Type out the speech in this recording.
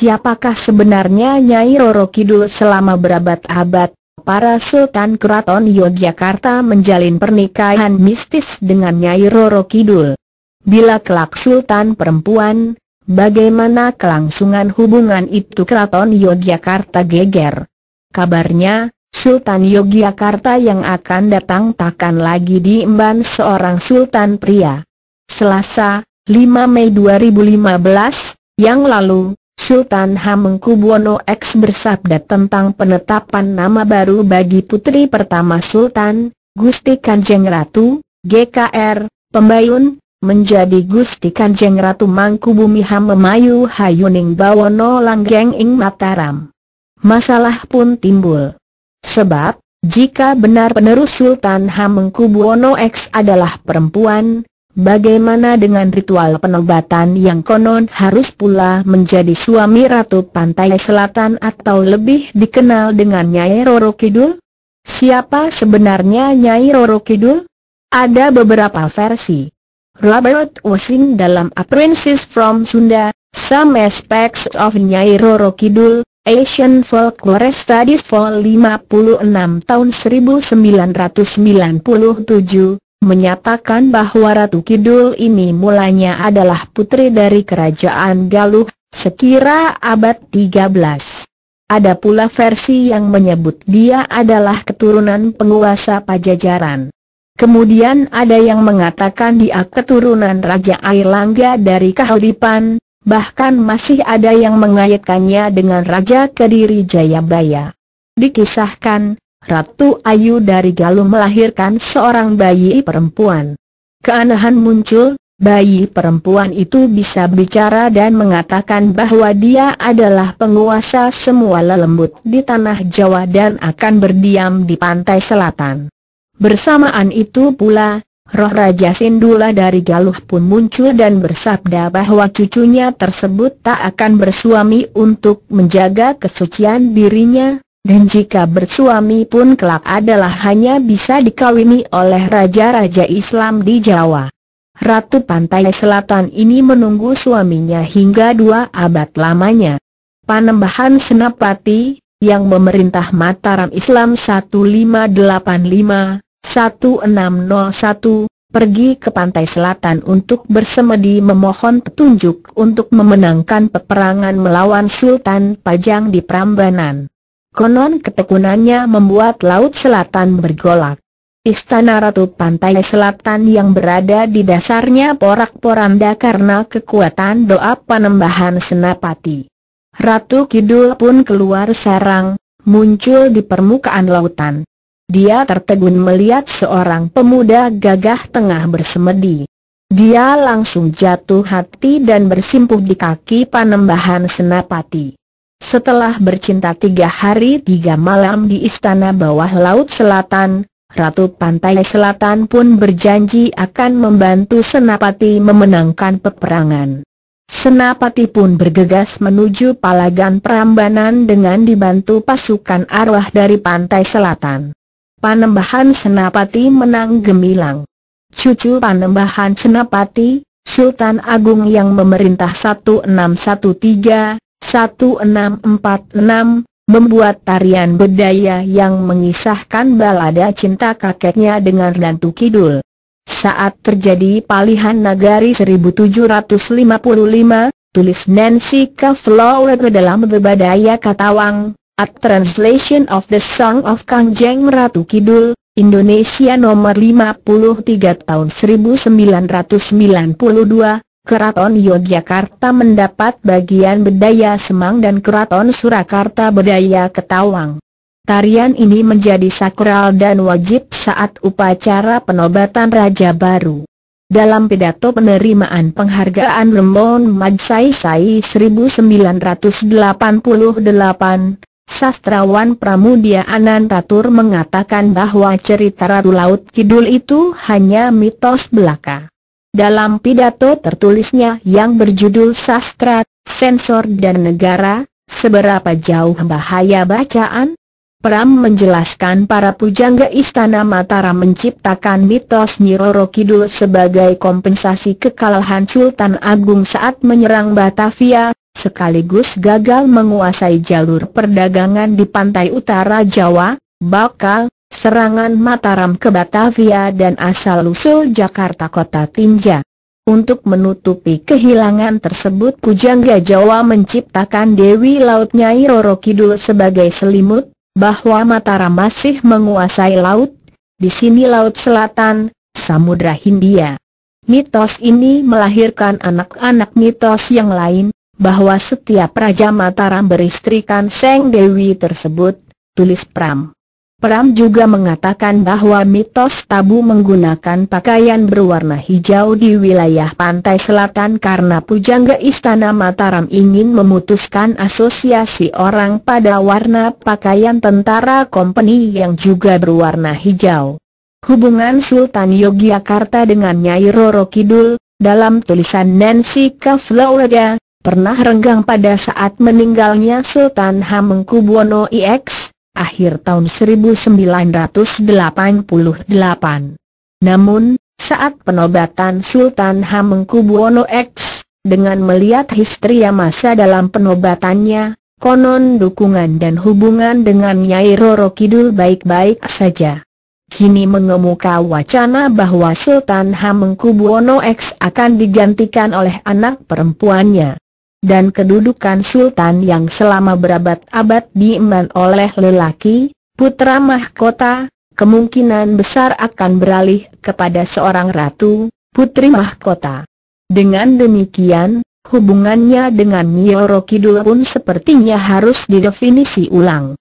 siapakah sebenarnya Nyai Roro Kidul? Selama berabad-abad, para Sultan Keraton Yogyakarta menjalin pernikahan mistis dengan Nyai Roro Kidul. Bila kelak Sultan perempuan, bagaimana kelangsungan hubungan itu? Keraton Yogyakarta geger. Kabarnya, Sultan Yogyakarta yang akan datang takkan lagi diemban seorang sultan pria. Selasa, 5 Mei 2015, yang lalu, Sultan Hamengkubuwono X bersabda tentang penetapan nama baru bagi putri pertama Sultan, Gusti Kanjeng Ratu, GKR, Pembayun, menjadi Gusti Kanjeng Ratu Mangkubumi Hamemayu Hayuning Bawono Langgeng ing Mataram. Masalah pun timbul. Sebab, jika benar penerus Sultan Hamengkubuwono X adalah perempuan, bagaimana dengan ritual penobatan yang konon harus pula menjadi suami Ratu Pantai Selatan atau lebih dikenal dengan Nyai Roro Kidul? Siapa sebenarnya Nyai Roro Kidul? Ada beberapa versi. Robert Osing dalam A Princess from Sunda, Some Aspects of Nyai Roro Kidul, Asian Folklore Studies Vol 56 tahun 1997, menyatakan bahwa Ratu Kidul ini mulanya adalah putri dari Kerajaan Galuh, sekira abad 13. Ada pula versi yang menyebut dia adalah keturunan penguasa Pajajaran. Kemudian ada yang mengatakan dia keturunan Raja Airlangga dari Kahuripan. Bahkan masih ada yang mengaitkannya dengan Raja Kediri Jayabaya. Dikisahkan, Ratu Ayu dari Galuh melahirkan seorang bayi perempuan. Keanehan muncul, bayi perempuan itu bisa bicara dan mengatakan bahwa dia adalah penguasa semua lelembut di tanah Jawa dan akan berdiam di pantai selatan. Bersamaan itu pula, roh Raja Sindula dari Galuh pun muncul dan bersabda bahwa cucunya tersebut tak akan bersuami untuk menjaga kesucian dirinya, dan jika bersuami pun kelak adalah hanya bisa dikawini oleh raja-raja Islam di Jawa. Ratu Pantai Selatan ini menunggu suaminya hingga 2 abad lamanya. Panembahan Senapati, yang memerintah Mataram Islam 1585-1601, pergi ke pantai selatan untuk bersemedi memohon petunjuk untuk memenangkan peperangan melawan Sultan Pajang di Prambanan. Konon ketekunannya membuat Laut Selatan bergolak. Istana Ratu Pantai Selatan yang berada di dasarnya porak-poranda karena kekuatan doa Panembahan Senapati. Ratu Kidul pun keluar sarang, muncul di permukaan lautan. Dia tertegun melihat seorang pemuda gagah tengah bersemedi. Dia langsung jatuh hati dan bersimpuh di kaki Panembahan Senapati. Setelah bercinta 3 hari 3 malam di istana bawah Laut Selatan, Ratu Pantai Selatan pun berjanji akan membantu Senapati memenangkan peperangan. Senapati pun bergegas menuju Palagan Prambanan dengan dibantu pasukan arwah dari pantai selatan. Panembahan Senapati menang gemilang. Cucu Panembahan Senapati, Sultan Agung yang memerintah 1613-1646, membuat tarian bedaya yang mengisahkan balada cinta kakeknya dengan Ratu Kidul. Saat terjadi palihan nagari 1755, tulis Nancy K. Flower dalam Bedaya Katawang, A Translation of the Song of Kanjeng Ratu Kidul, Indonesia nomor 53 tahun 1992, Keraton Yogyakarta mendapat bagian Bedaya Semang dan Keraton Surakarta Bedaya Ketawang. Tarian ini menjadi sakral dan wajib saat upacara penobatan Raja Baru. Dalam pidato penerimaan penghargaan Rembon Magsaysay 1988, sastrawan Pramudia Anantatur mengatakan bahwa cerita Ratu Laut Kidul itu hanya mitos belaka. Dalam pidato tertulisnya yang berjudul Sastra, Sensor dan Negara, Seberapa Jauh Bahaya Bacaan? Pram menjelaskan para pujangga istana Mataram menciptakan mitos Nyi Roro Kidul sebagai kompensasi kekalahan Sultan Agung saat menyerang Batavia, sekaligus gagal menguasai jalur perdagangan di pantai utara Jawa, bakal serangan Mataram ke Batavia dan asal-usul Jakarta kota tinja. Untuk menutupi kehilangan tersebut, pujangga Jawa menciptakan Dewi Laut Nyai Roro Kidul sebagai selimut bahwa Mataram masih menguasai laut, di sini Laut Selatan, Samudra Hindia. Mitos ini melahirkan anak-anak mitos yang lain, bahwa setiap Raja Mataram beristrikan Seng Dewi tersebut, tulis Pram. Pram juga mengatakan bahwa mitos tabu menggunakan pakaian berwarna hijau di wilayah pantai selatan karena pujangga istana Mataram ingin memutuskan asosiasi orang pada warna pakaian tentara kompeni yang juga berwarna hijau. Hubungan Sultan Yogyakarta dengan Nyai Roro Kidul, dalam tulisan Nancy Kavlauda, pernah renggang pada saat meninggalnya Sultan Hamengkubuwono IX, akhir tahun 1988. Namun, saat penobatan Sultan Hamengkubuwono X, dengan melihat histeria masa dalam penobatannya, konon dukungan dan hubungan dengan Nyai Roro Kidul baik-baik saja. Kini mengemuka wacana bahwa Sultan Hamengkubuwono X akan digantikan oleh anak perempuannya. Dan kedudukan Sultan yang selama berabad-abad diemban oleh lelaki, putra mahkota, kemungkinan besar akan beralih kepada seorang ratu, putri mahkota. Dengan demikian, hubungannya dengan Nyi Roro Kidul pun sepertinya harus didefinisi ulang.